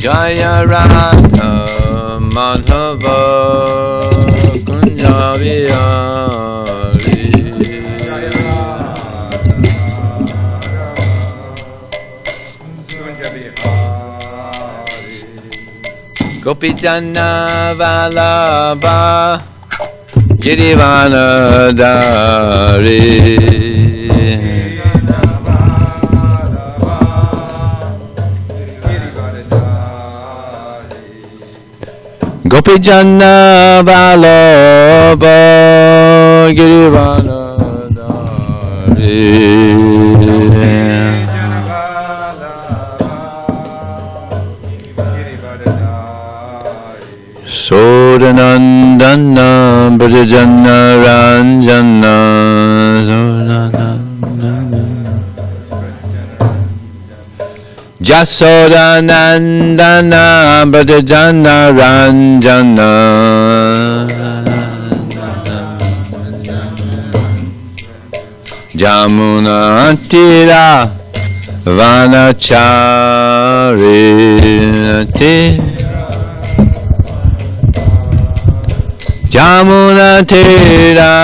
Jaya Radha Madhava Kunja Vihari Gopijana Vallabha Girivanadari Gopijana Vallabha Girivanadari Sodanandana Brajana Ranjana Jasodanandana Brajana Ranjana Jamuna Tira Vanachari Jamuna Tira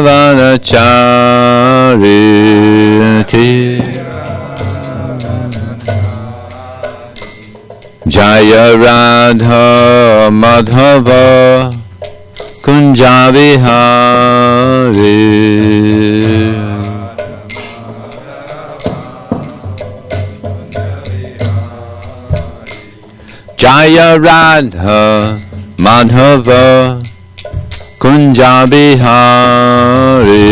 Vanachari Jaya Radha Madhava Kunja Vihari Jaya Radha Madhava Kunja Vihari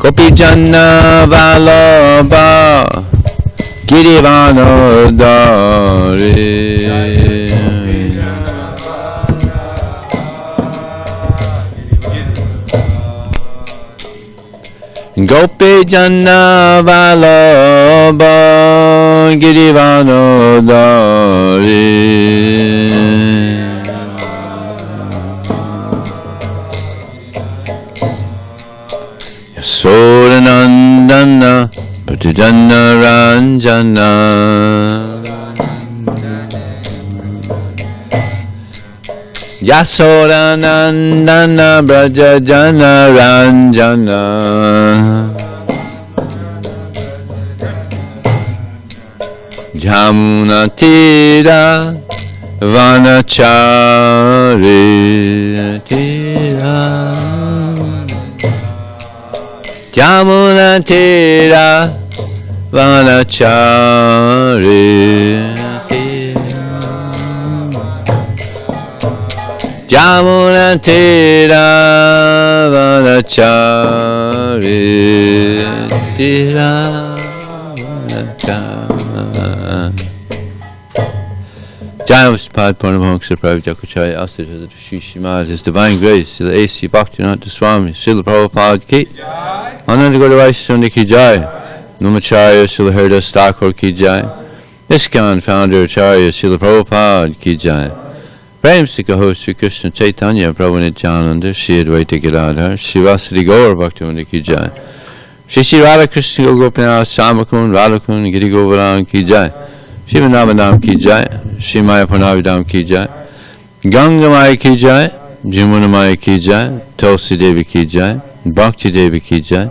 Gopijana Vallabha Girivanadari Gopijana Vallabha Girivanadari Sodanandana Pratijana Ranjana Yasodanandana Brajajana Ranjana Jamuna Tira Vanachari Tira Jamuna Tira Vanachari Jamuna Tira Vanachari Tira Jayamastapad Purnamamsa Pravjakacharya Asita Shishimad His Divine Grace Srila A.C. Bhaktivinoda Swami Srila Prabhupada Ki Ananda Gauranga Suni Ki Jai Namacharya Srila Haridas Thakur Ki Jai ISKCON Founder Acharya Srila Prabhupada Ki Jai Prem Sika Host Sri Krishna Chaitanya Prabhu Nityananda Shri Advaita Gadadhar Shri Vasadi Gaur Bhaktivinoda Ki Jai Shri Radha Krishna Gopinath Samakun Radhakun Giri Govardhan Ki Jai Shri Vrindavan Ki Jai Shri Maya Purnavidam Ki Jai Ganga Maya Ki Jai Jamuna Maya Ki Jai Tulsi Devi Ki Jai Bhakti Devi Ki Jai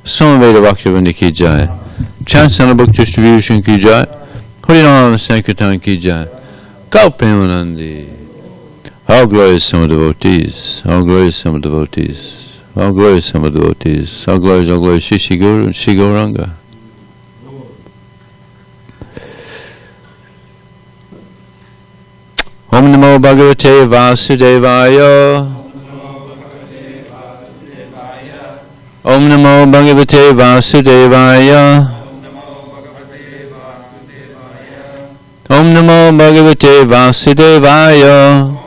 Samaveda Bhaktivinoda Ki Jai Chansana Book Distribution Ki Jai Harinam Sankirtan Ki Jai Gaupamanandi. All glorious summer devotees, all glorious summer devotees, all glorious summer devotees, all glorious Shri Guru and Shri Gauranga. Om Namo Bhagavate Vasudevaya. Om Namo Bhagavate Vasudevaya. Om Namo Bhagavate Vasudevaya.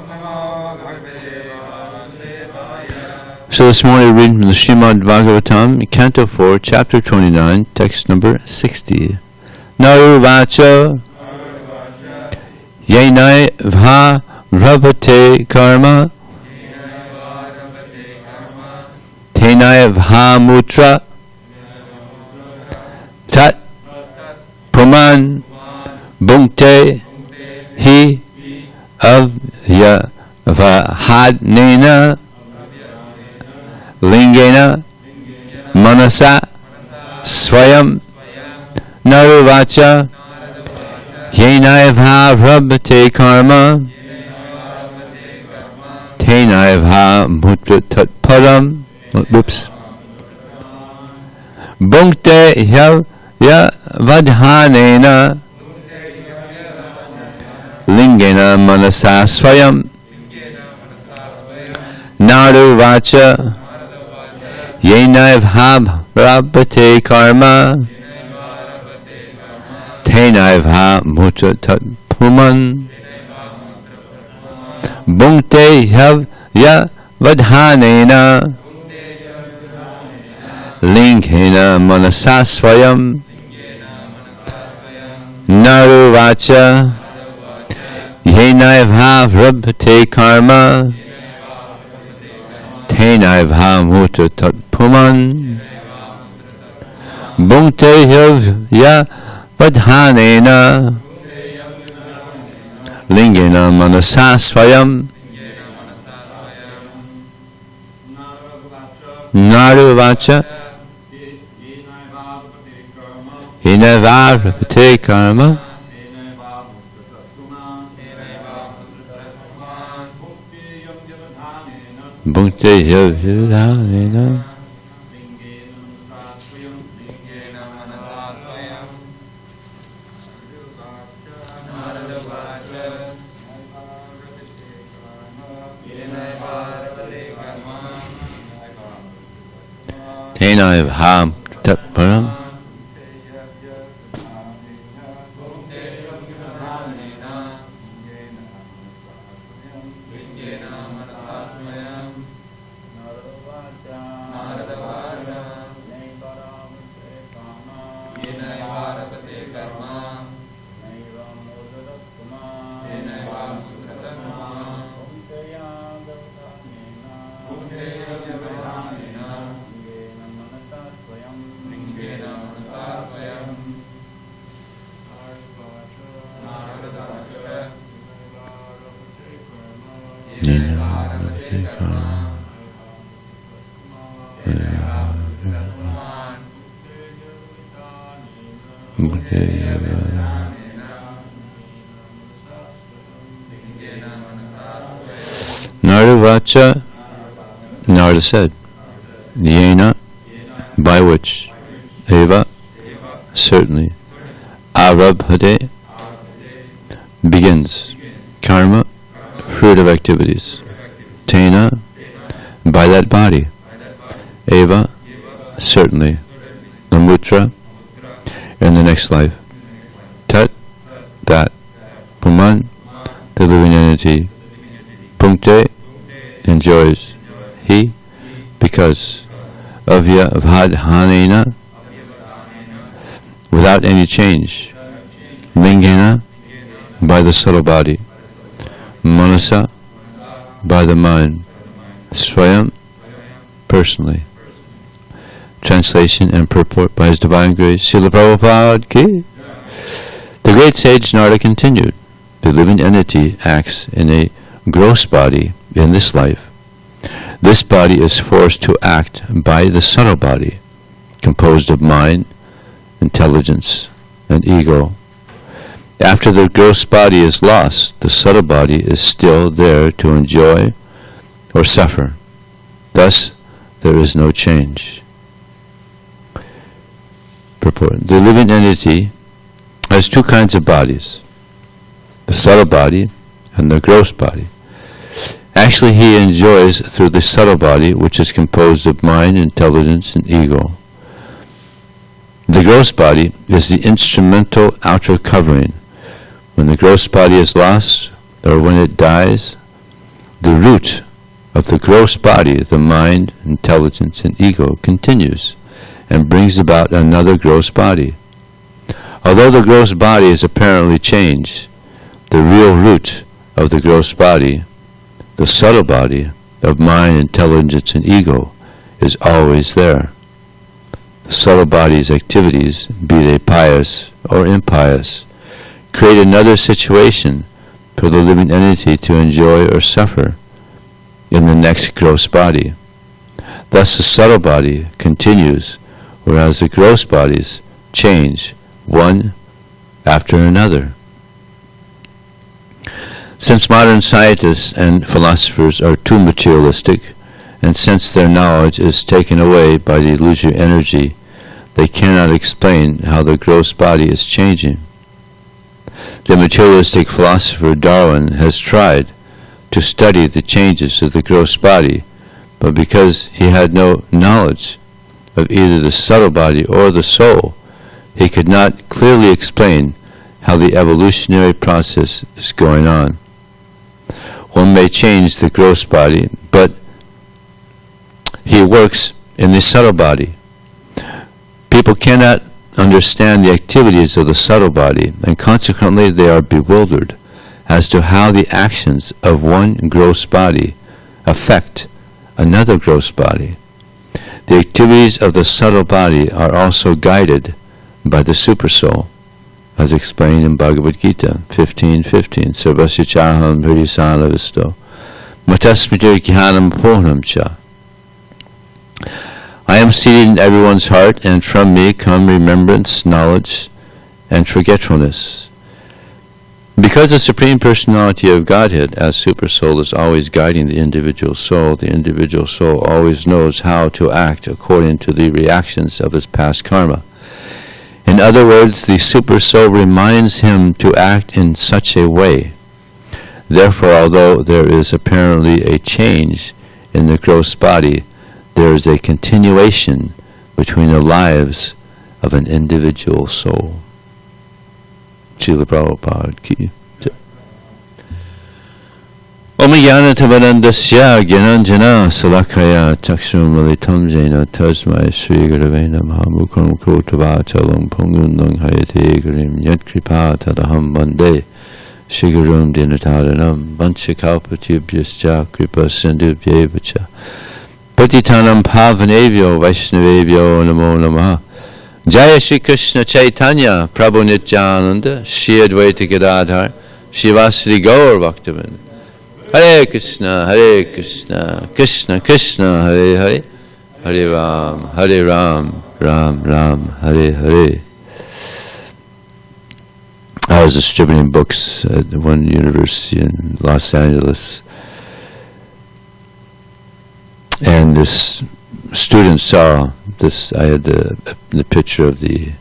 So this morning we're reading from the Srimad Bhagavatam, Canto 4, Chapter 29, text number 60. Naruvacha Yenai Vha Ravate Karma Yenaya Vahamutra Tat Puman Bhunkte Hi Avyavahadnena Lingena Manasa Swayam Naruvacha Yenaya Vavrabhate Karma Tenaya Vahamutra Tat Param. Whoops. Bhunkte Vadhanena Lingena Manasa Swayam Naru Vacha Yenaiv Rabhate Karma Tenaiv Mutra Tat Puman Bhunkte Vadhanena Lingena Manasa Swayam Naru Vacha Yenaiv Rabhate Karma Tenaiv Mutra Tat Puman Bhunkte Vadhanena Lingena Manasa Swayam Naru Vacha Yenaiv Karma Bhunkte Vadhanena Tenaiv Tat Param Naravacha, Narada said, Yena, by which, Eva, certainly, Arabhate, begins, Karma, fruit of activities, Tena, by that body, Eva, certainly, Amutra, in the next life, Tat, that, Puman, the living entity, Punkte, enjoys, he, because, Avyavadhanena, without any change, Lingena, by the subtle body, Manasa, by the mind, Swayam, personally. Translation and purport by His Divine Grace, Srila Prabhupada Ki. The great sage Narada continued, the living entity acts in a gross body in this life. This body is forced to act by the subtle body, composed of mind, intelligence, and ego. After the gross body is lost, the subtle body is still there to enjoy or suffer. Thus, there is no change. Purport. The living entity has two kinds of bodies, the subtle body and the gross body. Actually, he enjoys through the subtle body, which is composed of mind, intelligence, and ego. The gross body is the instrumental outer covering. When the gross body is lost, or when it dies, the root of the gross body, the mind, intelligence, and ego, continues and brings about another gross body. Although the gross body is apparently changed, the real root of the gross body, the subtle body of mind, intelligence, and ego, is always there. The subtle body's activities, be they pious or impious, create another situation for the living entity to enjoy or suffer in the next gross body. Thus the subtle body continues, whereas the gross bodies change one after another. Since modern scientists and philosophers are too materialistic, and since their knowledge is taken away by the illusory energy, they cannot explain how the gross body is changing. The materialistic philosopher Darwin has tried to study the changes of the gross body, but because he had no knowledge of either the subtle body or the soul, he could not clearly explain how the evolutionary process is going on. One may change the gross body, but he works in the subtle body. People cannot understand the activities of the subtle body, and consequently they are bewildered as to how the actions of one gross body affect another gross body. The activities of the subtle body are also guided by the Supersoul, as explained in Bhagavad Gita 15:15. Sarvasya chaham hridisana visto matasmitir gyanam purnam cha. I am seated in everyone's heart, and from me come remembrance, knowledge, and forgetfulness. Because the Supreme Personality of Godhead, as Supersoul, is always guiding the individual soul always knows how to act according to the reactions of his past karma. In other words, the Supersoul reminds him to act in such a way. Therefore, although there is apparently a change in the gross body, there is a continuation between the lives of an individual soul. Srila Prabhupada ki. Om Jnanatavarandasya Gyananjana Salakaya Chakshram Lalitam Jena Tasmai Sri Gurave Namaha Mukram Krotavatalam Pungundang Hayate Gurim Yat Kripa Tadaham Bande Shri Gurum Dinataranam Vanchakalpatibhyascha Kripa Sindhubhyevacha Patitanam Pavanevyo Vaishnavevyo Namo Namaha. Jaya Shri Krishna Chaitanya Prabhu Nityananda Shri Advaita Gadadhar Shivasri Gaur Bhaktavinda. Hare Krishna, Krishna Krishna, Hare Hare, Hare Ram, Ram Ram, Hare Hare. I was distributing books at one university in Los Angeles, and this student saw this. I had the picture of the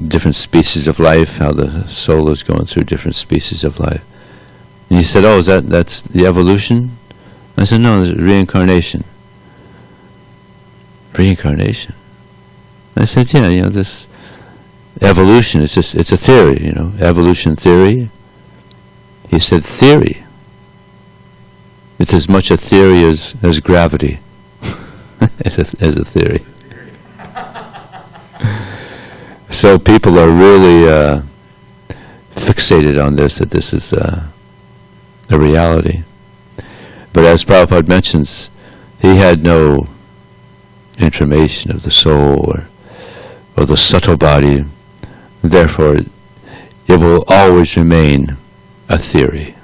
different species of life, how the soul is going through different species of life. And he said, "Oh, that's the evolution?" I said, "No, it's reincarnation." Reincarnation. I said, "Yeah, this evolution. It's a theory, evolution theory." He said, "Theory. It's as much a theory as gravity, as a theory." So people are really fixated on this, that this is a reality. But as Prabhupada mentions, he had no information of the soul or the subtle body. Therefore, it will always remain a theory.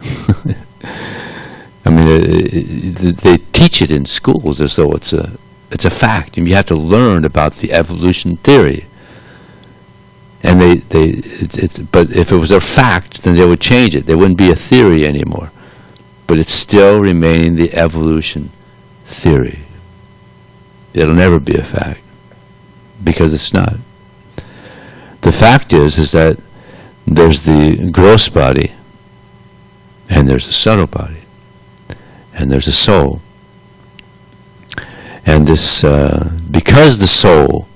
I mean, they teach it in schools as though it's a fact, and you have to learn about the evolution theory. And but if it was a fact, then they would change it. There wouldn't be a theory anymore. But it's still remaining the evolution theory. It'll never be a fact, because it's not. The fact is that there's the gross body, and there's the subtle body, and there's a soul. And this, because the soul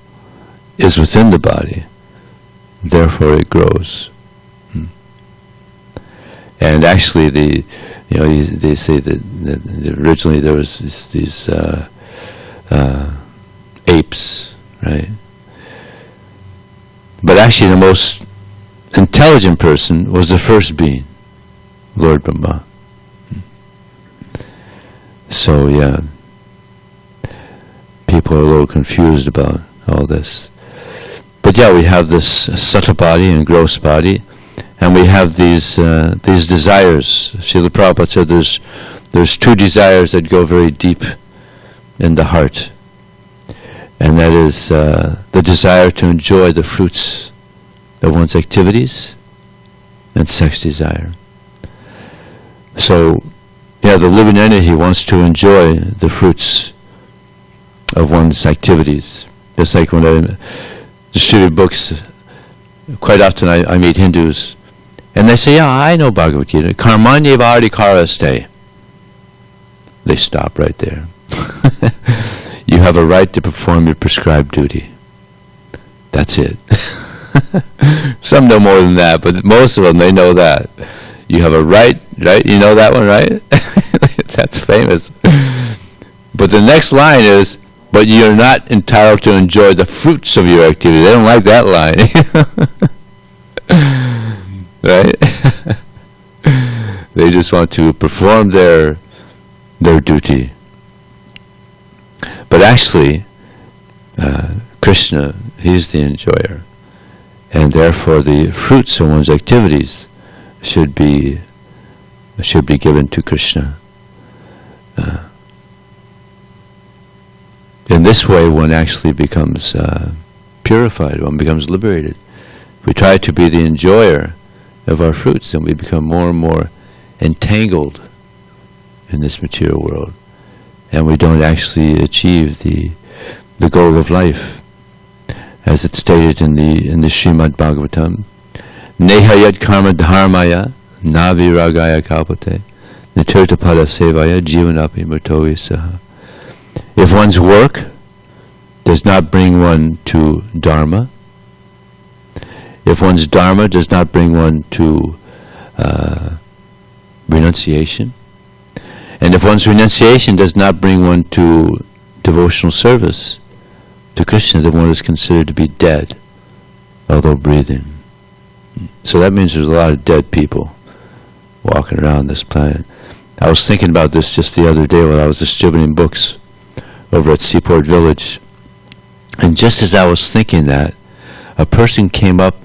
is within the body, therefore it grows. And actually, they say that originally there was these apes, right? But actually, the most intelligent person was the first being, Lord Brahma. So yeah, people are a little confused about all this. But yeah, we have this subtle body and gross body, and we have these desires. Srila Prabhupada said there's two desires that go very deep in the heart, and that is the desire to enjoy the fruits of one's activities and sex desire. So, yeah, the living entity wants to enjoy the fruits of one's activities. It's like when I distribute books, quite often I meet Hindus, and they say, yeah, I know Bhagavad Gita. Karmanyevadi karaste. They stop right there. You have a right to perform your prescribed duty. That's it. Some know more than that, but most of them, they know that. You have a right? You know that one, right? That's famous. But the next line is, but you're not entitled to enjoy the fruits of your activity. They don't like that line. Right? They just want to perform their duty. But actually, Krishna, he's the enjoyer. And therefore the fruits of one's activities should be given to Krishna. In this way, one actually becomes purified, one becomes liberated. If we try to be the enjoyer of our fruits, then we become more and more entangled in this material world, and we don't actually achieve the goal of life, as it's stated in the Srimad Bhagavatam. Nehayat karma dharmaya navi ragaya kalpate nitirtapada sevaya jivanapi murtovi saha. If one's work does not bring one to dharma, if one's dharma does not bring one to renunciation, and if one's renunciation does not bring one to devotional service to Krishna, then one is considered to be dead, although breathing. So that means there's a lot of dead people walking around this planet. I was thinking about this just the other day while I was distributing books over at Seaport Village. And just as I was thinking that, a person came up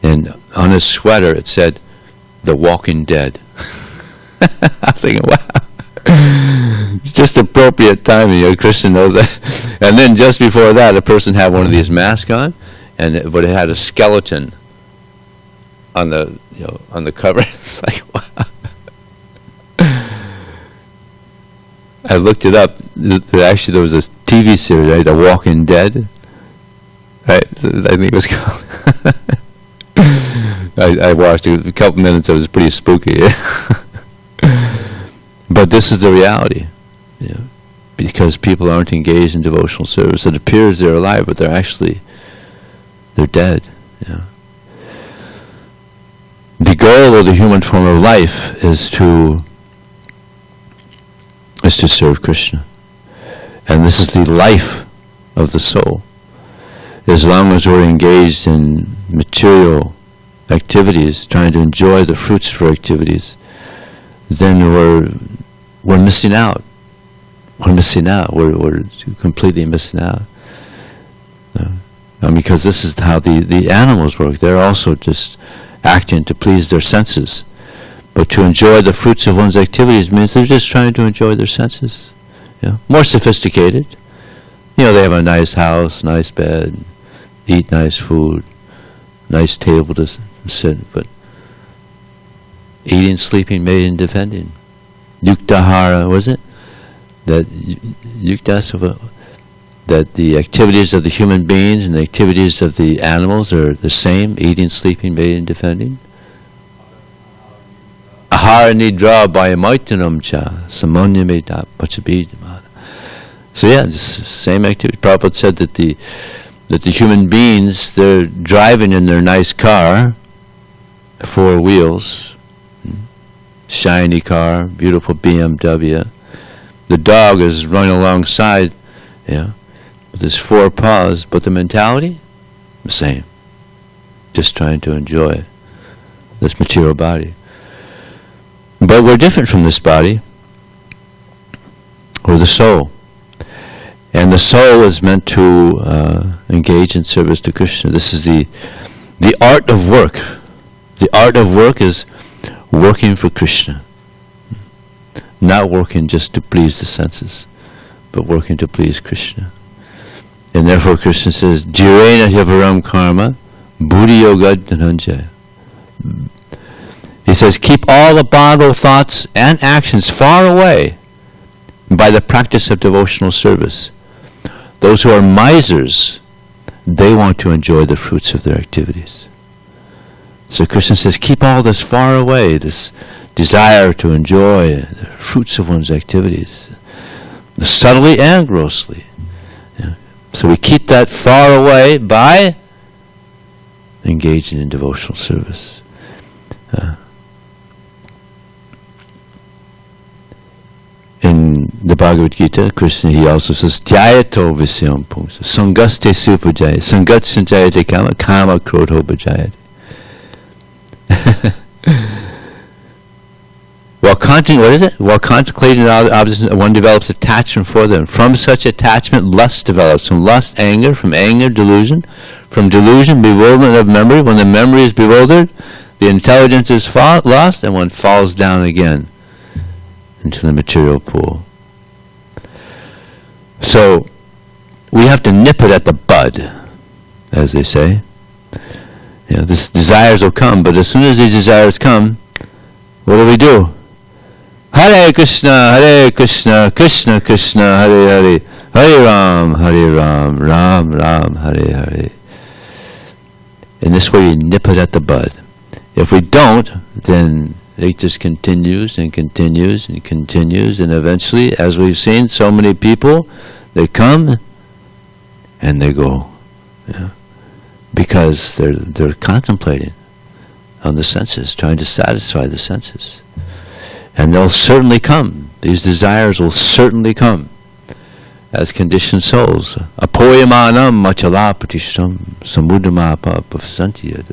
and on his sweater it said, "The Walking Dead." I was thinking, wow. It's just appropriate timing. Krishna knows that. And then just before that, a person had one of these masks on, but it had a skeleton on the cover. It's like, wow. I looked it up. Actually, there was a TV series, right? The Walking Dead. Right? I think it was called. I watched it a couple minutes. It was pretty spooky. But this is the reality. Because people aren't engaged in devotional service. It appears they're alive, but they're dead. The goal of the human form of life is to serve Krishna. And this is the life of the soul. As long as we're engaged in material activities, trying to enjoy the fruits of our activities, then we're missing out. We're missing out. We're completely missing out. Because this is how the animals work. They're also just acting to please their senses. But to enjoy the fruits of one's activities means they're just trying to enjoy their senses. More sophisticated. They have a nice house, nice bed, eat nice food, nice table to sit, but eating, sleeping, mating, defending. Yuktahara, was it? That the activities of the human beings and the activities of the animals are the same, eating, sleeping, mating, defending. Ahara nidra bhayamaitanam cha samanyameta pachabidamana. So yeah, just same activity. Prabhupada said that the human beings, they're driving in their nice car, 4 wheels, shiny car, beautiful BMW. The dog is running alongside, with his 4 paws, but the mentality, the same. Just trying to enjoy this material body. But we're different from this body. We're the soul. And the soul is meant to engage in service to Krishna. This is the art of work. The art of work is working for Krishna. Not working just to please the senses, but working to please Krishna. And therefore Krishna says, Jirena Hivaram Karma, Buddhi Yoga Dhananjaya. He says, keep all the bodily thoughts and actions far away by the practice of devotional service. Those who are misers, they want to enjoy the fruits of their activities. So Krishna says, keep all this far away, this desire to enjoy the fruits of one's activities, subtly and grossly. So we keep that far away by engaging in devotional service. In the Bhagavad Gita, Krishna, he also says, Dhyayato visyam pumsa, sangaste supajaya, sangat sanjayate kama, kama krodho bhajayate. While contemplating objects, one develops attachment for them. From such attachment, lust develops. From lust, anger. From anger, delusion. From delusion, bewilderment of memory. When the memory is bewildered, the intelligence is lost, and one falls down again into the material pool. So, we have to nip it at the bud, as they say. These desires will come, but as soon as these desires come, what do? Hare Krishna, Krishna Krishna, Hare Hare, Hare Ram, Ram Ram, Hare Hare. In this way you nip it at the bud. If we don't, then it just continues and continues and continues, and eventually, as we've seen, so many people, they come and they go. Because they're contemplating on the senses, trying to satisfy the senses. And they'll certainly come. These desires will certainly come as conditioned souls. Apoyamanam machala patishtam samudamapa pasanti.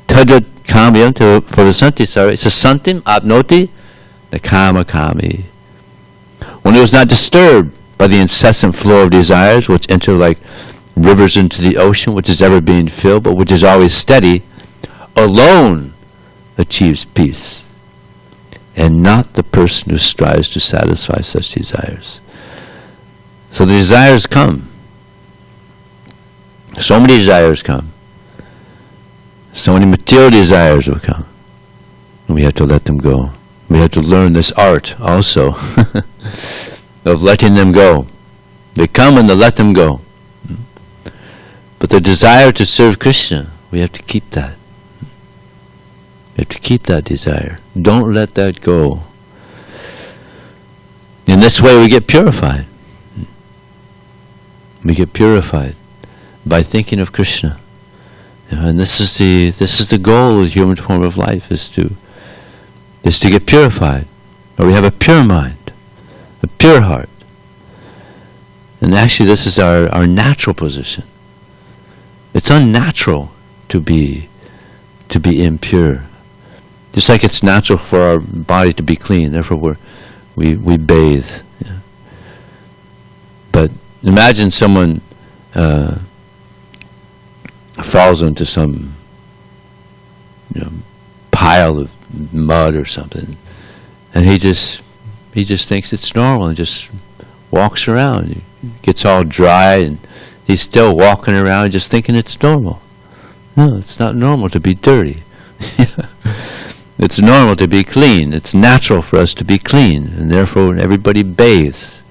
Tadat kamyam for the santi, sorry. It's a santim apnoti the kama kami. When it was not disturbed by the incessant flow of desires, which enter like rivers into the ocean, which is ever being filled, but which is always steady, alone achieves peace, and not the person who strives to satisfy such desires. So the desires come. So many desires come. So many material desires will come. And we have to let them go. We have to learn this art also of letting them go. They come and they let them go. But the desire to serve Krishna, we have to keep that. We have to keep that desire. Don't let that go. In this way we get purified. We get purified by thinking of Krishna. And this is the goal of the human form of life, is to get purified. Or we have a pure mind, a pure heart. And actually this is our natural position. It's unnatural to be impure. Just like it's natural for our body to be clean, therefore we bathe. But imagine someone falls into some pile of mud or something, and he just thinks it's normal and just walks around. He gets all dry and he's still walking around just thinking it's normal. No, it's not normal to be dirty. It's normal to be clean. It's natural for us to be clean, and therefore everybody bathes.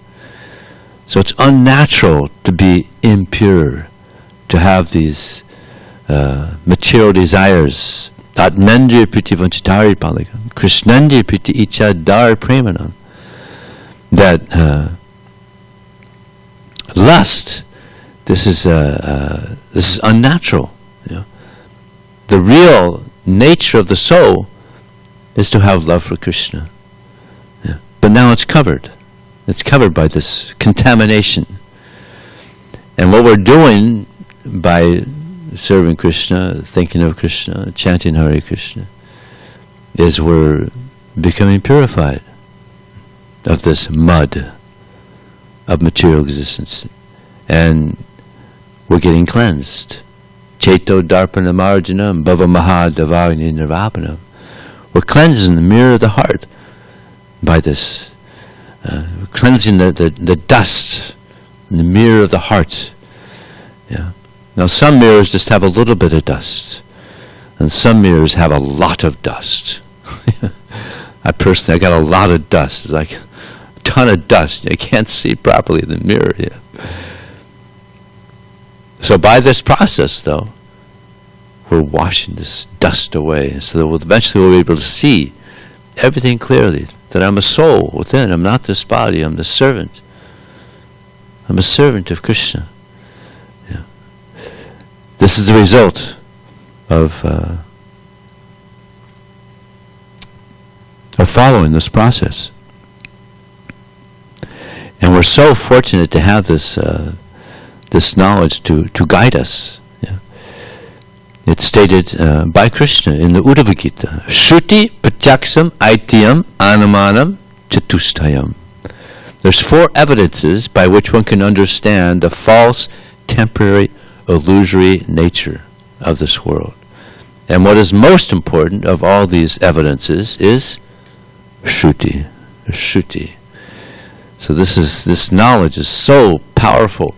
So it's unnatural to be impure, to have these material desires. Atmendriya priti vanchitari palikam, krishnandriya priti ichadar premanam. That lust, this is unnatural. The real nature of the soul is to have love for Krishna. But now it's covered. It's covered by this contamination. And what we're doing by serving Krishna, thinking of Krishna, chanting Hare Krishna, is we're becoming purified of this mud of material existence. and we're getting cleansed. Cheto darpana marjanam bhava mahadavagni nirvapanam. We're cleansing the mirror of the heart by this. We're cleansing the dust in the mirror of the heart. Yeah. Now some mirrors just have a little bit of dust, and some mirrors have a lot of dust. I got a lot of dust. It's like a ton of dust. I can't see properly in the mirror. Yeah. So by this process, though, we're washing this dust away, so that eventually we'll be able to see everything clearly, that I'm a soul within. I'm not this body. I'm the servant. I'm a servant of Krishna. Yeah. This is the result of following this process. And we're so fortunate to have this this knowledge to guide us. Yeah. It's stated by Krishna in the Uddhava Gita, Shruti Pratyaksam Aityam Anumanam Chatustayam. There's 4 evidences by which one can understand the false, temporary, illusory nature of this world. And what is most important of all these evidences is Shruti. Shruti. So this knowledge is so powerful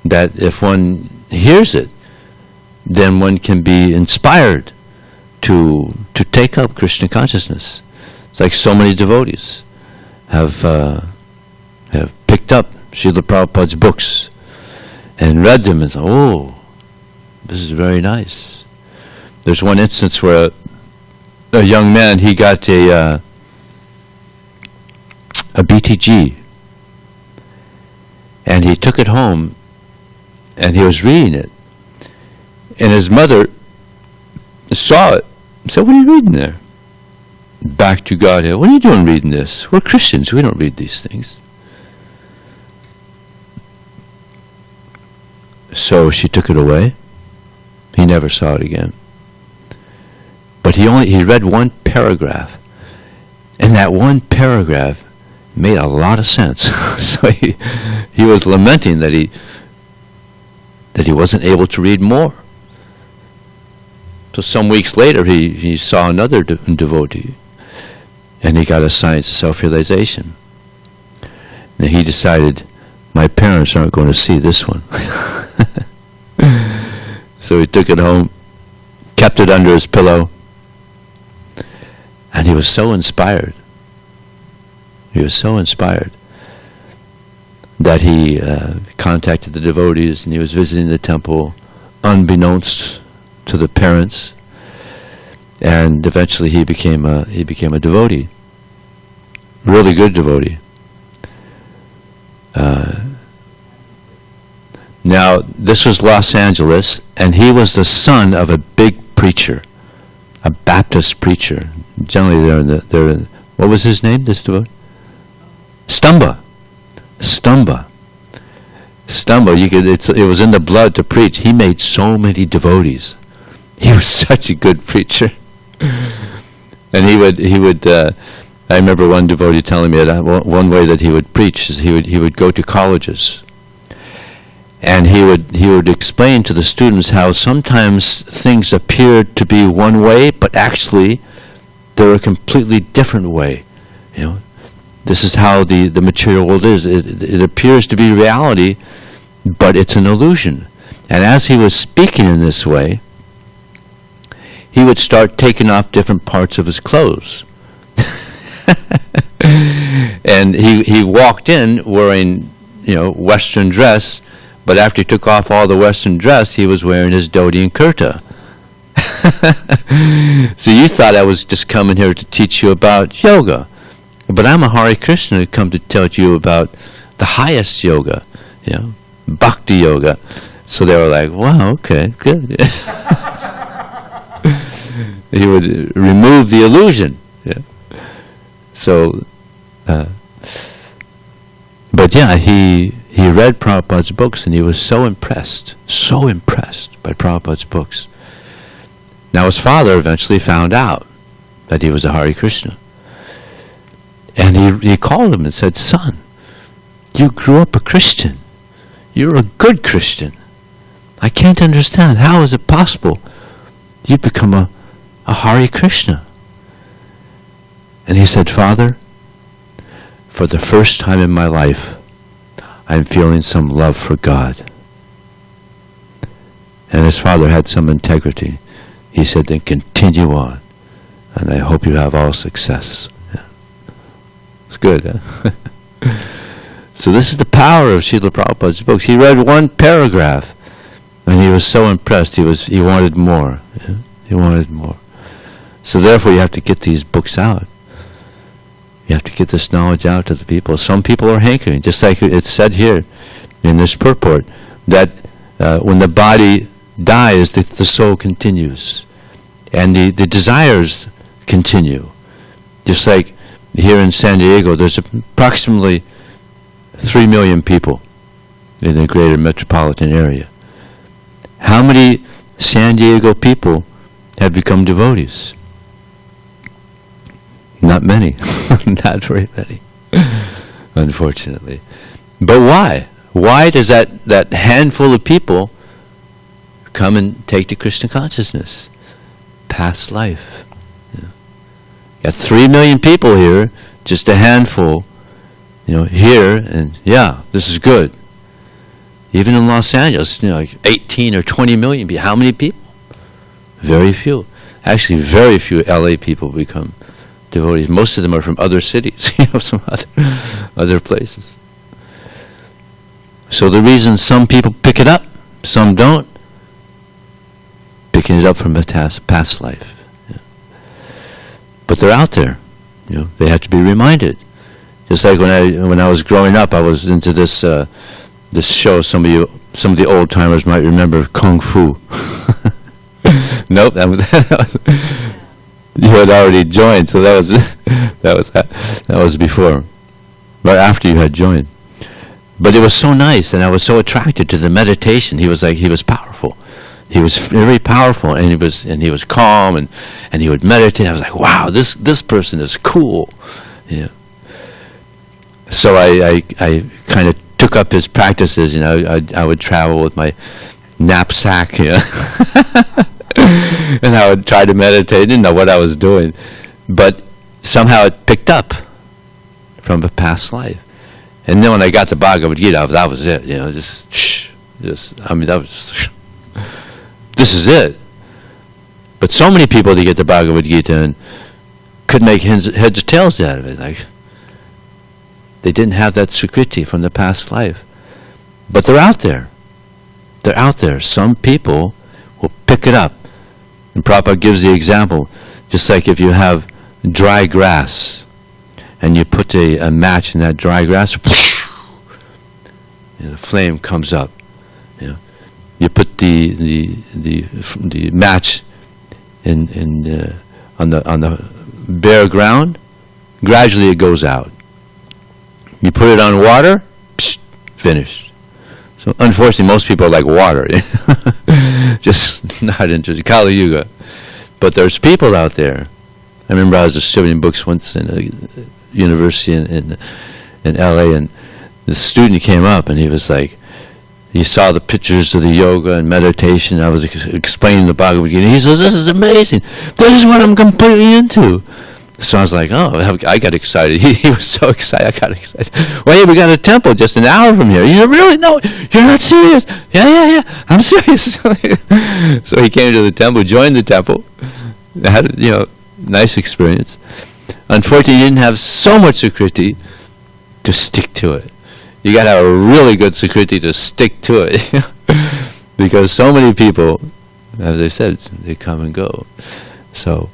that if one hears it, then one can be inspired to take up Krishna consciousness. It's like so many devotees have picked up Srila Prabhupada's books and read them and thought, oh, this is very nice. There's one instance where a young man, he got a BTG, and he took it home and he was reading it, and his mother saw it and said, what are you reading there? Back to Godhead. What are you doing reading this? We're Christians, we don't read these things. So she took it away. He never saw it again. But he read one paragraph, and that one paragraph made a lot of sense. So he was lamenting that he wasn't able to read more. So some weeks later he saw another devotee, and he got a science of self-realization. And he decided, my parents aren't going to see this one. So he took it home, kept it under his pillow, and he was so inspired. He was so inspired that he contacted the devotees, and he was visiting the temple unbeknownst to the parents, and eventually he became a devotee, really good devotee. Now this was Los Angeles, and he was the son of a big preacher, a Baptist preacher. Generally, they're in what was his name? This devotee? Stumba. It was in the blood to preach. He made so many devotees. He was such a good preacher. And he would. I remember one devotee telling me that one way that he would preach is he would go to colleges, and he would explain to the students how sometimes things appeared to be one way, but actually they're a completely different way. You know, this is how the material world is. It appears to be reality, but it's an illusion. And as he was speaking in this way, he would start taking off different parts of his clothes. And he walked in wearing, Western dress, but after he took off all the Western dress, he was wearing his dhoti and kurta. So you thought I was just coming here to teach you about yoga, but I'm a Hare Krishna to come to tell you about the highest yoga, bhakti yoga. So they were like, wow, okay, good. He would remove the illusion. Yeah. So, but yeah, he read Prabhupada's books, and he was so impressed by Prabhupada's books. Now his father eventually found out that he was a Hare Krishna. And he called him and said, son, you grew up a Christian. You're a good Christian. I can't understand. How is it possible you've become a Hare Krishna? And he said, Father, for the first time in my life, I'm feeling some love for God. And his father had some integrity. He said, then continue on. And I hope you have all success. Yeah. It's good, huh? So this is the power of Srila Prabhupada's books. He read one paragraph, and he was so impressed. He wanted more. Yeah? He wanted more. So therefore, you have to get these books out. You have to get this knowledge out to the people. Some people are hankering, just like it's said here in this purport, that when the body dies, the soul continues, and the desires continue. Just like here in SanDiego, there's approximately 3 million people in the greater metropolitan area. How many SanDiego people have become devotees? Not many. Not very many, unfortunately. But why? Why does that handful of people come and take to Krishna consciousness? Past life. Got 3 million people here, just a handful, here, and this is good. Even in Los Angeles, like 18 or 20 million people. How many people? Very few. Actually, very few LA people become devotees. Most of them are from other cities, some other places. So the reason some people pick it up, some don't, picking it up from a past life. Yeah. But they're out there. They have to be reminded. Just like when I was growing up, I was into this show. Some of the old timers might remember Kung Fu. Nope, you had already joined, so that was before, right after you had joined. But it was so nice, and I was so attracted to the meditation. He was powerful. He was very powerful, and he was calm, and he would meditate. I was like, wow, this person is cool. Yeah. So I kind of took up his practices. I would travel with my knapsack, and I would try to meditate. I didn't know what I was doing, but somehow it picked up from a past life. And then when I got the Bhagavad Gita, that was it. This is it. But so many people, they get the Bhagavad Gita and couldn't make heads or tails out of it. Like, they didn't have that Sukriti from the past life. But they're out there. They're out there. Some people will pick it up. And Prabhupada gives the example, just like if you have dry grass, and you put a match in that dry grass, the flame comes up. You put the match on the bare ground, gradually it goes out. You put it on water, finished. So unfortunately, most people are like water, just not interested. Kali Yuga, but there's people out there. I remember I was distributing books once in a university in LA, and the student came up and he was like, he saw the pictures of the yoga and meditation. I was explaining the Bhagavad Gita. He says, this is amazing. This is what I'm completely into. So I was like, oh, I got excited. He was so excited. I got excited. Well, hey, we got a temple just an hour from here. He said, really? No, you're not serious. Yeah, I'm serious. So he came to the temple, joined the temple, had nice experience. Unfortunately, he didn't have so much Sukriti to stick to it. You got to have a really good Sukriti to stick to it. Because so many people, as I said, they come and go. So,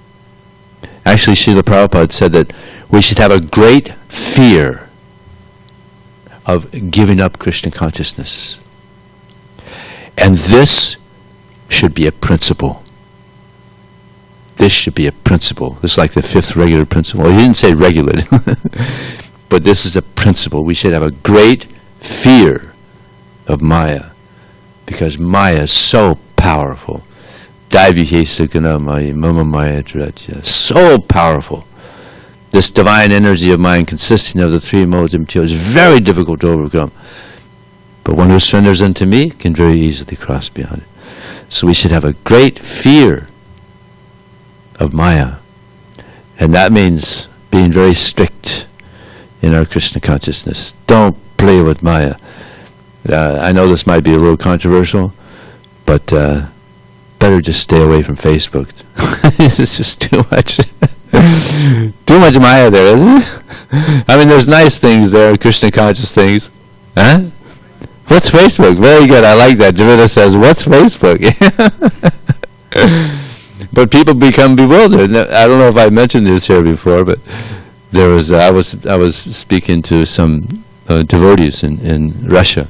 actually, Srila Prabhupada said that we should have a great fear of giving up Krishna consciousness. And this should be a principle. This should be a principle. This is like the 5th regular principle. Well, he didn't say regular, but this is a principle. We should have a great fear of Maya, because Maya is so powerful. So powerful. This divine energy of mind, consisting of the 3 modes of material, is very difficult to overcome. But one who surrenders unto me can very easily cross beyond it. So we should have a great fear of Maya. And that means being very strict in our Krishna consciousness. Don't play with Maya. I know this might be a little controversial, but better just stay away from Facebook. It's just too much. Too much Maya there, isn't it? I mean, there's nice things there, Krishna conscious things. Huh? What's Facebook? Very good. I like that. Javita says, what's Facebook? But people become bewildered. I don't know if I mentioned this here before, but there was I was speaking to some devotees in Russia,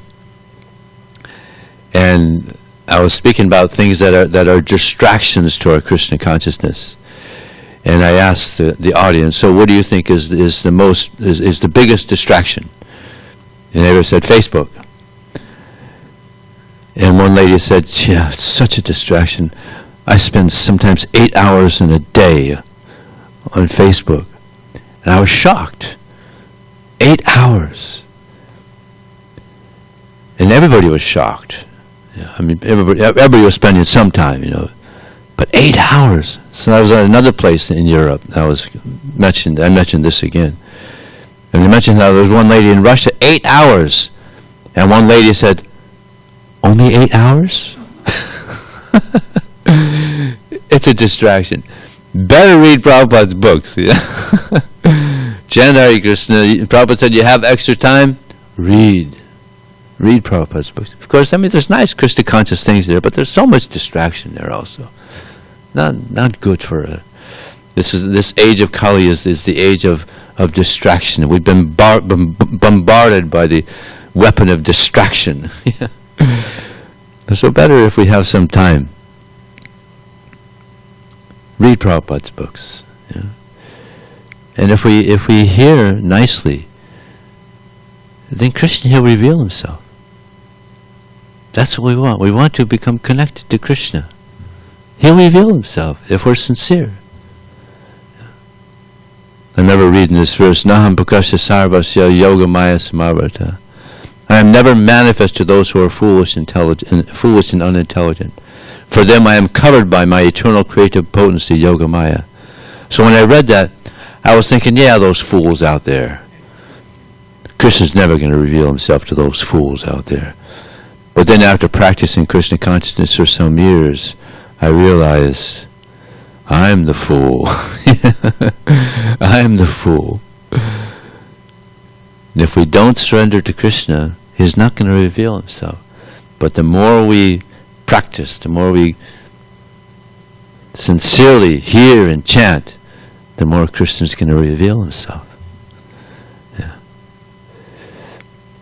and I was speaking about things that are distractions to our Krishna consciousness. And I asked the audience, so what do you think is the biggest distraction? And they said Facebook. And one lady said, yeah, it's such a distraction. I spend sometimes 8 hours in a day on Facebook. And I was shocked. 8 hours. And everybody was shocked. I mean, everybody was spending some time, But 8 hours. So I was at another place in Europe. I mentioned this again. And they mentioned how there was one lady in Russia, 8 hours. And one lady said, only 8 hours? It's a distraction. Better read Prabhupada's books. Chant Hare Krishna. Prabhupada said, you have extra time? Read Prabhupada's books. Of course, I mean, there's nice Krishna conscious things there, but there's so much distraction there also. Not good for this age of Kali is the age of distraction. We've been bombarded by the weapon of distraction. So better if we have some time. Read Prabhupada's books. And if we hear nicely, then Krishna will reveal himself. That's what we want. We want to become connected to Krishna. He'll reveal himself if we're sincere. I remember reading this verse, Naham Prakasha Sarvasya Yoga Maya Samavrata. I am never manifest to those who are foolish and unintelligent. For them I am covered by my eternal creative potency, Yoga Maya. So when I read that, I was thinking, yeah, those fools out there. Krishna's never going to reveal himself to those fools out there. But then after practicing Krishna consciousness for some years, I realized, I'm the fool. I'm the fool. And if we don't surrender to Krishna, he's not going to reveal himself. But the more we practice, the more we sincerely hear and chant, the more Krishna's going to reveal himself. Yeah.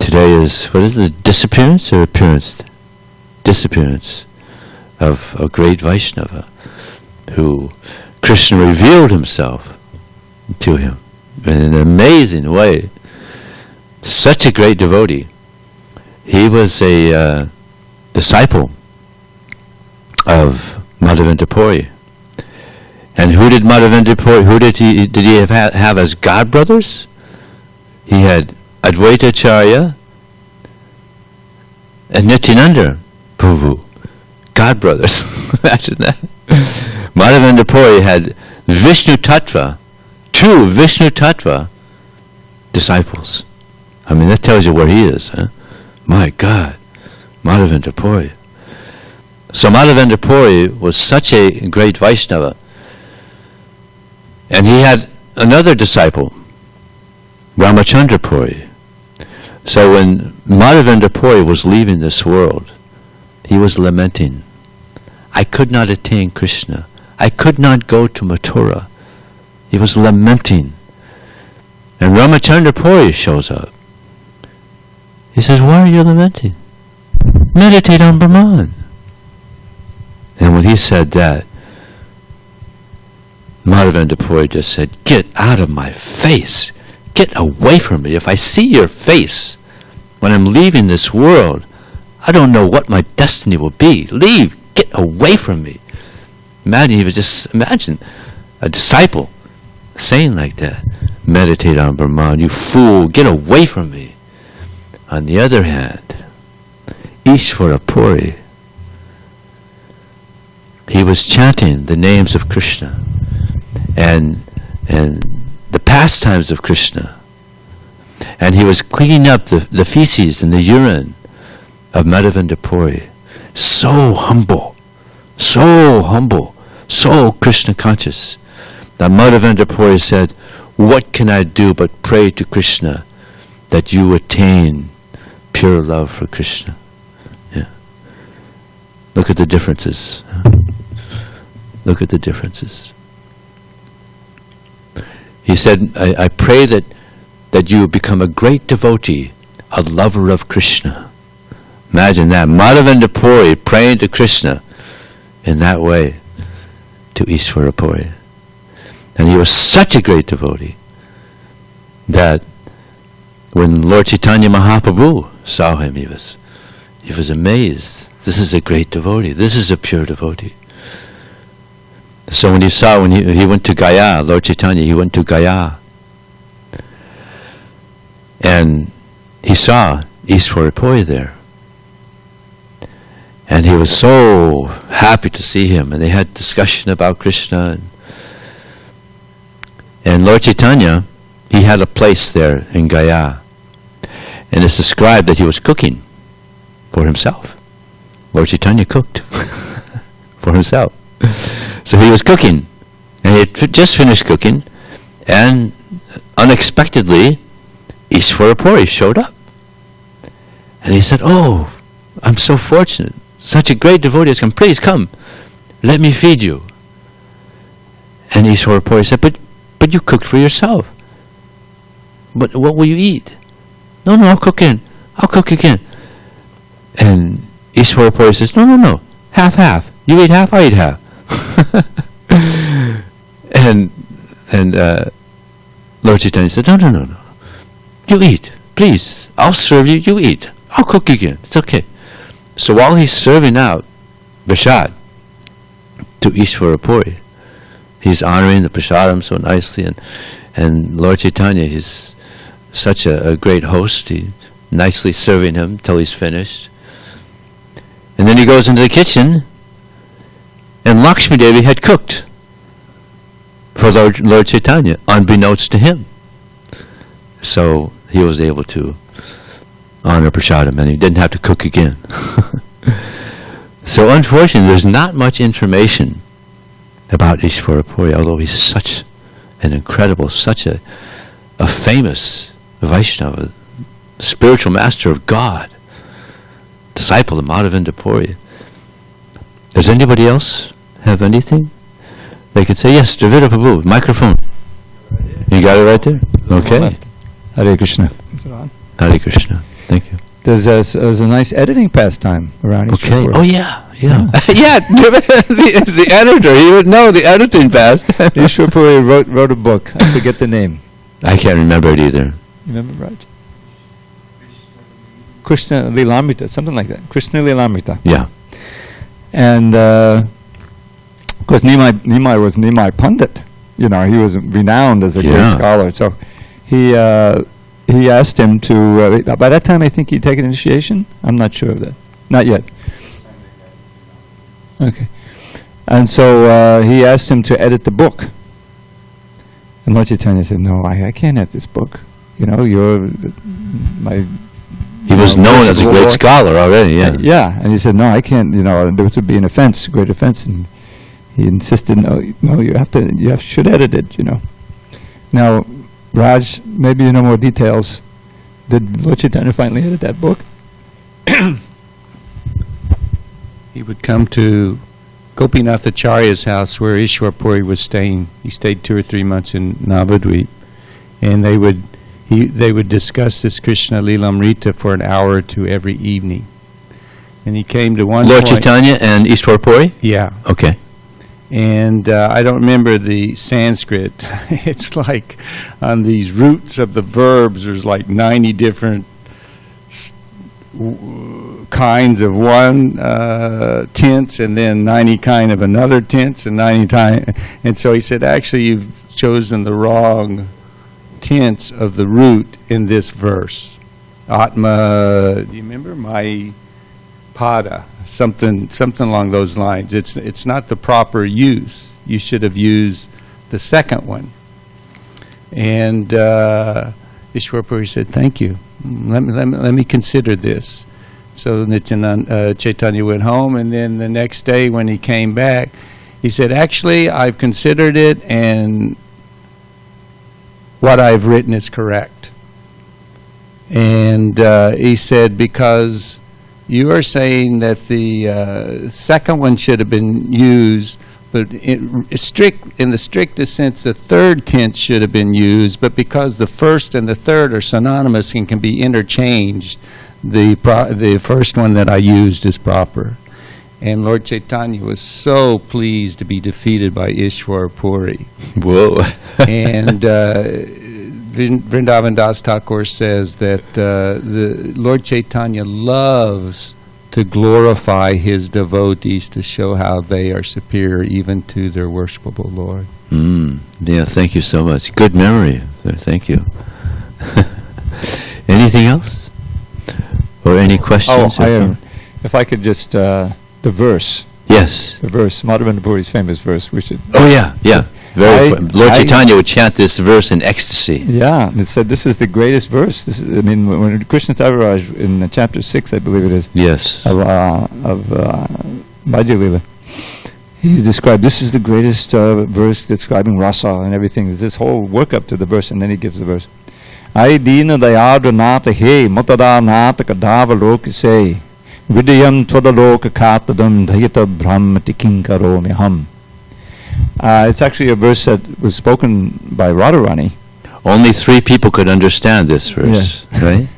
Today is, what is it, disappearance or appearance? Disappearance of a great Vaishnava who Krishna revealed himself to him in an amazing way. Such a great devotee. He was a disciple of Madhavendra Puri. And who did Madhavendra Puri, did he have as god brothers? He had Advaita Acharya and Nityananda Prabhu, god brothers. Imagine that. Madhavendra Puri had Vishnu Tattva, true Vishnu Tattva disciples. I mean, that tells you where he is, huh? My God, Madhavendra Puri. So Madhavendra Puri was such a great Vaishnava. And he had another disciple, Ramachandra Puri. So when Madhavendra Puri was leaving this world, he was lamenting, I could not attain Krishna. I could not go to Mathura. He was lamenting. And Ramachandra Puri shows up. He says, why are you lamenting? Meditate on Brahman. And when he said that, Madhavendra Puri just said, get out of my face. Get away from me. If I see your face when I'm leaving this world, I don't know what my destiny will be. Leave. Get away from me. Imagine a disciple saying like that. Meditate on Brahman. You fool. Get away from me. On the other hand, Ishvara Puri, he was chanting the names of Krishna and the pastimes of Krishna, and he was cleaning up the feces and the urine of Madhavendra Puri. So humble, so Krishna conscious. That Madhavendra Puri said, what can I do but pray to Krishna that you attain pure love for Krishna? Yeah. Look at the differences. Look at the differences. He said, I pray that you become a great devotee, a lover of Krishna. Imagine that. Madhavendra Puri praying to Krishna in that way to Ishvara Puri. And he was such a great devotee that when Lord Chaitanya Mahaprabhu saw him, he was amazed. This is a great devotee. This is a pure devotee. So when he went to Gaya, Lord Chaitanya, he went to Gaya, and he saw Ishvara Puri there. And he was so happy to see him, and they had discussion about Krishna. And Lord Chaitanya, he had a place there in Gaya, and it's described that he was cooking for himself. Lord Chaitanya cooked for himself. So he was cooking, and he had just finished cooking, and unexpectedly, Ishvara Puri showed up. And he said, oh, I'm so fortunate. Such a great devotee has come. Please come. Let me feed you. And Ishvara Puri said, but you cooked for yourself. But what will you eat? No, I'll cook again. And Ishvara Puri says, no. Half. You eat half, I eat half. and Lord Chaitanya said, no. You eat. Please. I'll serve you. You eat. I'll cook again. It's okay. So while he's serving out prasad to Ishvara Puri, he's honoring the prasadam so nicely, and Lord Chaitanya, he's such a great host. He nicely serving him till he's finished. And then he goes into the kitchen, and Lakshmi Devi had cooked for Lord Chaitanya, unbeknownst to him. So he was able to honor prasadam, and he didn't have to cook again. So unfortunately, there's not much information about Ishvara Puri, although he's such an incredible, such a famous Vaishnava, spiritual master of God, disciple of Madhavendra Puri. Does anybody else have anything? They could say, yes, Dravida Prabhu, microphone. You got it right there? Okay. Hare Krishna. Hare Krishna. Thank you. There's a nice editing pastime around Ishvara Puri. Oh, yeah. Yeah, the editor, he would know the editing past. Ishvara Puri wrote a book. I forget the name. I can't remember it either. You remember, Raj? Krishna Lilamrita, something like that. Krishna Lilamrita. Yeah. And of course, Nimai was Nimai Pandit. You know, he was renowned as a great scholar. So he asked him to. By that time, I think he'd taken initiation. I'm not sure of that. Not yet. Okay. And so he asked him to edit the book. And Lord Chaitanya said, no, I can't edit this book. You know, you're my... He was known as a great scholar already, yeah. Yeah, and he said, no, I can't, you know, there would be an offense, great offense. And he insisted, no, you should edit it, you know. Now, Raj, maybe you know more details. Did Lord Chaitanya finally edit that book? He would come to Gopinath Acharya's house where Ishvara Puri was staying. He stayed 2 or 3 months in Navadvip, and they would discuss this Krishna Lilamrita for an hour or two every evening. And he came to one Lord point, Chaitanya and Ishvara Puri? Yeah. Okay. And I don't remember the Sanskrit. It's like on these roots of the verbs, there's like 90 different kinds of one tense, and then 90 kind of another tense, and 90 time. And so he said, actually, you've chosen the wrong tense of the root in this verse. Atma, do you remember? pada, something along those lines. It's not the proper use. You should have used the second one. And Ishvara Puri said, "Thank you. Let me consider this." So Nityananda Chaitanya went home, and then the next day when he came back, he said, "Actually, I've considered it, and what I've written is correct." And he said, "Because you are saying that the second one should have been used, but in the strictest sense, the third tense should have been used, but because the first and the third are synonymous and can be interchanged, the first one that I used is proper." And Lord Chaitanya was so pleased to be defeated by Ishvara Puri. Whoa. And Vrindavan Das Thakur says that the Lord Chaitanya loves to glorify his devotees to show how they are superior even to their worshipable Lord. Yeah, thank you so much. Good memory there. Thank you. Anything else? Or any questions? If I could just, the verse. Yes. The verse, Madhavendra Puri's famous verse. We should. Oh, yeah, yeah. Very Lord Chaitanya would chant this verse in ecstasy. Yeah, and it said this is the greatest verse. This is, I mean, when Krishna Tavaraj in chapter 6, I believe it is. Yes. Of Bhaja Lila, he described this is the greatest verse describing rasa and everything. There's this whole workup to the verse, and then he gives the verse. Ai dina dayadra nata he matada nata kadava loka say vidayam twadaloka katadam dhayata brahmati kinkaromi ham. It's actually a verse that was spoken by Radharani. Only 3 people could understand this verse, yes. Right?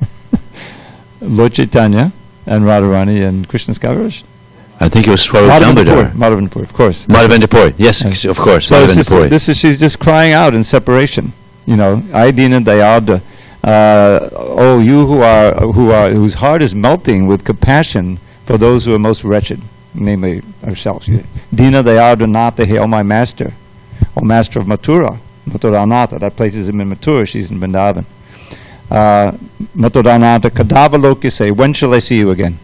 Lord Chaitanya and Radharani and Krishna's Kaviraj. I think it was Swarup Madhavendra Puri, of course. Madhavendra Puri, yes, of course. So she's just crying out in separation. You know, Aidina Dayada. Oh, you whose heart is melting with compassion for those who are most wretched, namely ourselves. Dina Dayada Nata, oh my master, oh master of Mathura, Mathuranatha. That places him in Mathura. She's in Vrindavan. Mathuranatha Kadavaloki say, when shall I see you again?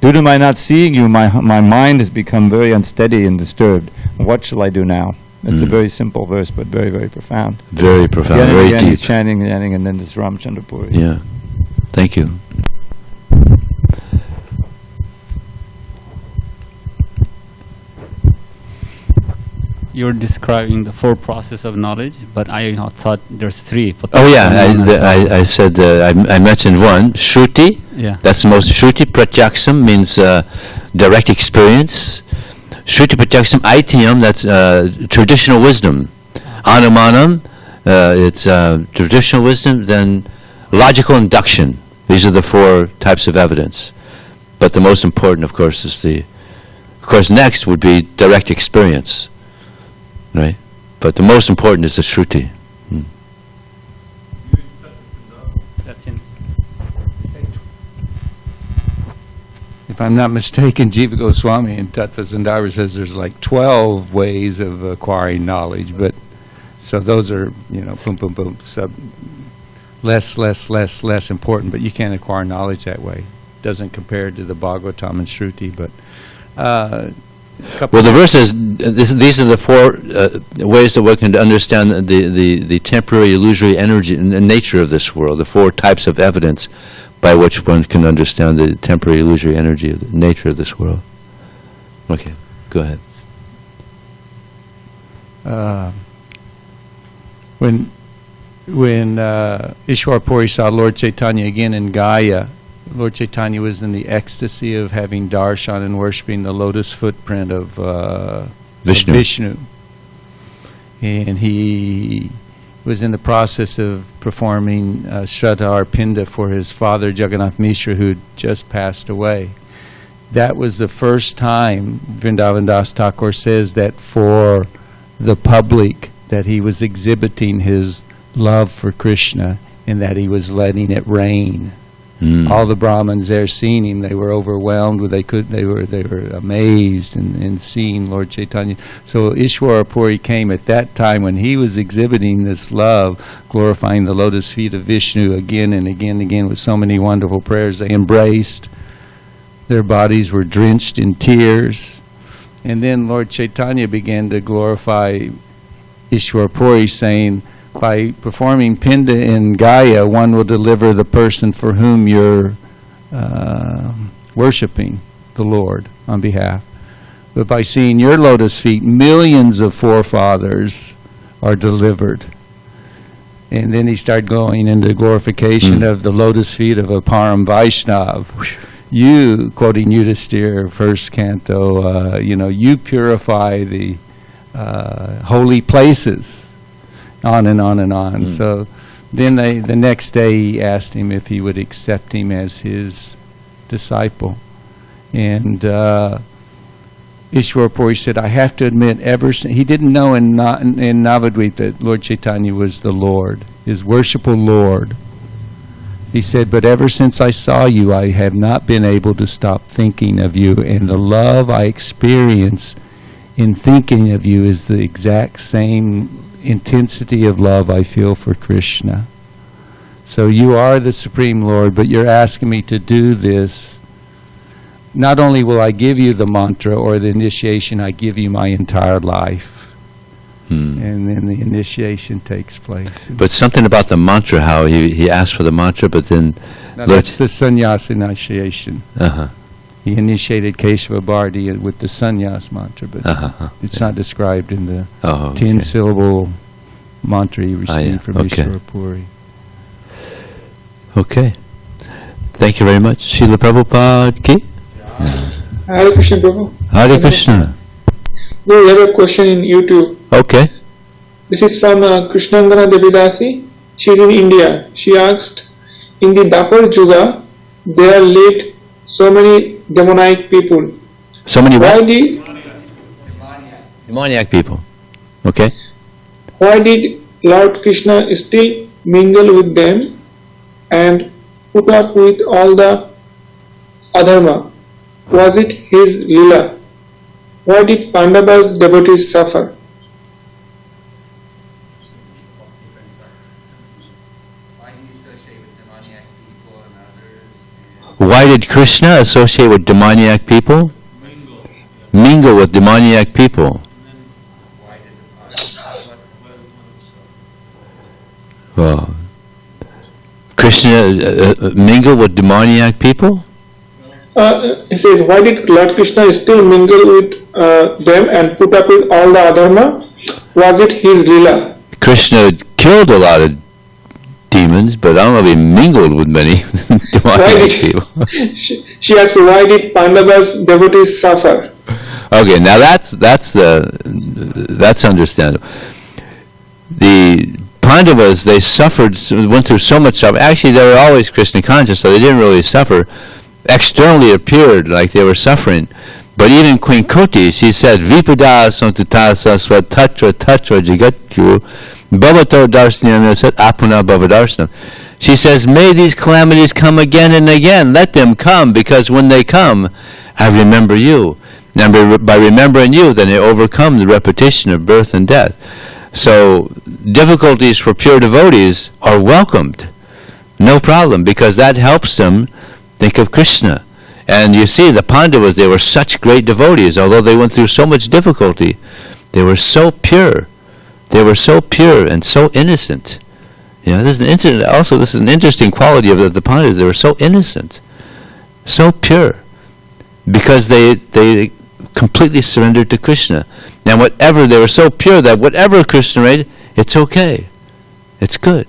Due to my not seeing you, my mind has become very unsteady and disturbed. What shall I do now? It's a very simple verse, but very, very profound. Very profound, again very again, deep. He's chanting, and then this Ramchandra Puri. Yeah. Thank you. You're describing the 4 process of knowledge, but I thought there's 3. Oh yeah, I said I mentioned one, Shruti. Yeah. That's the most. Shruti Pratyaksam means direct experience. Shruti Pratyaksam Aitiyam, that's traditional wisdom. Anumanam, it's traditional wisdom. Then logical induction. These are the 4 types of evidence. But the most important, of course, is next would be direct experience. Right? But the most important is the Shruti. That's in. If I'm not mistaken, Jiva Goswami in Tattva Sandhara says there's like 12 ways of acquiring knowledge, but so those are, boom, boom, boom, less important, but you can't acquire knowledge that way. Doesn't compare to the Bhagavatam and Shruti, but well, the verse says these are the 4 ways that one can understand the temporary illusory energy and nature of this world, the 4 types of evidence by which one can understand the temporary illusory energy of the nature of this world. Okay, go ahead. When Ishvara Puri saw Lord Chaitanya again in Gaya, Lord Chaitanya was in the ecstasy of having darshan and worshipping the lotus footprint of Vishnu. And he was in the process of performing Shraddha Arpinda for his father, Jagannath Mishra, who had just passed away. That was the first time, Vrindavan Das Thakur says, that for the public that he was exhibiting his love for Krishna and that he was letting it rain. All the Brahmins there seeing him, they were overwhelmed. They were amazed in seeing Lord Chaitanya. So Ishvara Puri came at that time when he was exhibiting this love, glorifying the lotus feet of Vishnu again and again and again with so many wonderful prayers. They embraced. Their bodies were drenched in tears. And then Lord Chaitanya began to glorify Ishvara Puri, saying, by performing Pinda in Gaya, one will deliver the person for whom you're worshiping the Lord on behalf. But by seeing your lotus feet, millions of forefathers are delivered. And then he started going into glorification of the lotus feet of a Param Vaishnav. You, quoting Yudhisthira, first canto, you purify the holy places, on and on and on. So then the next day he asked him if he would accept him as his disciple. And Ishvara Puri said, I have to admit, ever since, he didn't know in Navadvip that Lord Chaitanya was the Lord, his worshipful Lord. He said, but ever since I saw you, I have not been able to stop thinking of you, and the love I experience in thinking of you is the exact same intensity of love I feel for Krishna. So you are the Supreme Lord, but you're asking me to do this. Not only will I give you the mantra or the initiation, I give you my entire life. And then the initiation takes place. But something about the mantra, how he asked for the mantra, but then... Now that's the sannyas initiation. He initiated Keshava Bharati with the sannyas mantra, but it's not described in the 10-syllable mantra he received from Ishvara Puri. Okay. Thank you very much. Srila Prabhupada ki? Hare Krishna, Prabhu. Hare Krishna. We have a question in YouTube. Okay. This is from Krishnangana Devidasi. She is in India. She asked, in the Dapur Juga, there lived so many demoniac people. So many Why what? did Demoniac people. Okay. Why did Lord Krishna still mingle with them and put up with all the adharma? Was it his lila? Why did Pandava's devotees suffer? Why did Krishna associate with demoniac people? Mingle with demoniac people. Well, Krishna mingle with demoniac people? He says, why did Lord Krishna still mingle with them and put up with all the adharma? Was it his lila? Krishna killed a lot of demons, but I don't know if he mingled with many demoniac people. She asked, why did Pandava's devotees suffer? Okay, now that's understandable. The Pandavas, they suffered, went through so much suffering. Actually, they were always Krishna conscious, so they didn't really suffer. Externally appeared like they were suffering. But even Queen Kuti, she said, Vipada santutasa sva tatra jagatyu bhavato darsanyam sat apuna bhavadarsanam. She says, may these calamities come again and again. Let them come, because when they come, I remember you. And by remembering you, then they overcome the repetition of birth and death. So difficulties for pure devotees are welcomed. No problem, because that helps them think of Krishna. And you see, the Pandavas, they were such great devotees. Although they went through so much difficulty, they were so pure. They were so pure and so innocent. You know, this is an interesting quality of the Pandavas. They were so innocent, so pure, because they completely surrendered to Krishna. Now, they were so pure that whatever Krishna made, it's okay. It's good.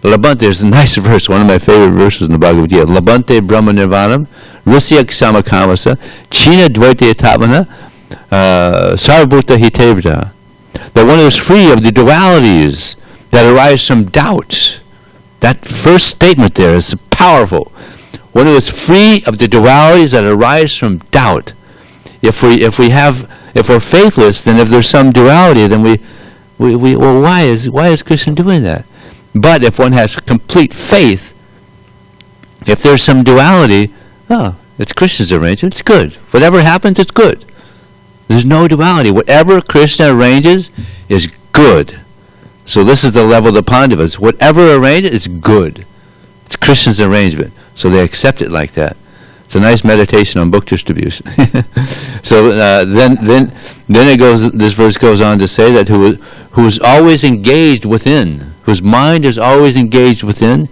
Labante, there's a nice verse, one of my favorite verses in the Bhagavad Gita. Labante Brahma Nirvanam, Rusyak Samakamasa, China Dvaita Yatavana, Sarvabhuta Hitevata. That one is free of the dualities that arise from doubt. That first statement there is powerful. One who is free of the dualities that arise from doubt. If we're faithless, then if there's some duality, then well, why is Krishna doing that? But if one has complete faith, if there's some duality, it's Krishna's arrangement, it's good. Whatever happens, it's good. There's no duality. Whatever Krishna arranges is good. So this is the level of the Pandavas. Whatever arranged, it's good. It's Krishna's arrangement. So they accept it like that. It's a nice meditation on book distribution. So then it goes. This verse goes on to say that who is always engaged within, whose mind is always engaged within,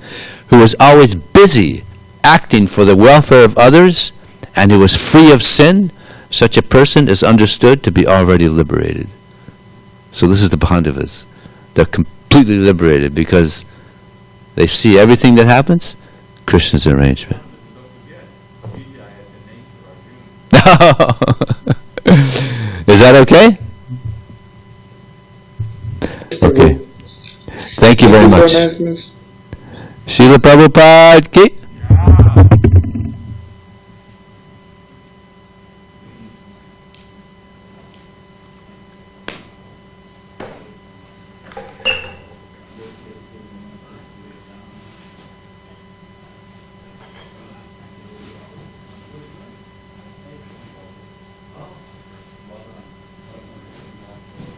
who is always busy acting for the welfare of others, and who is free of sin, such a person is understood to be already liberated. So this is the Pandavas. They're completely liberated because they see everything that happens, Krishna's arrangement. Is that okay? Okay. Thank you very much. Srila Prabhupada ki.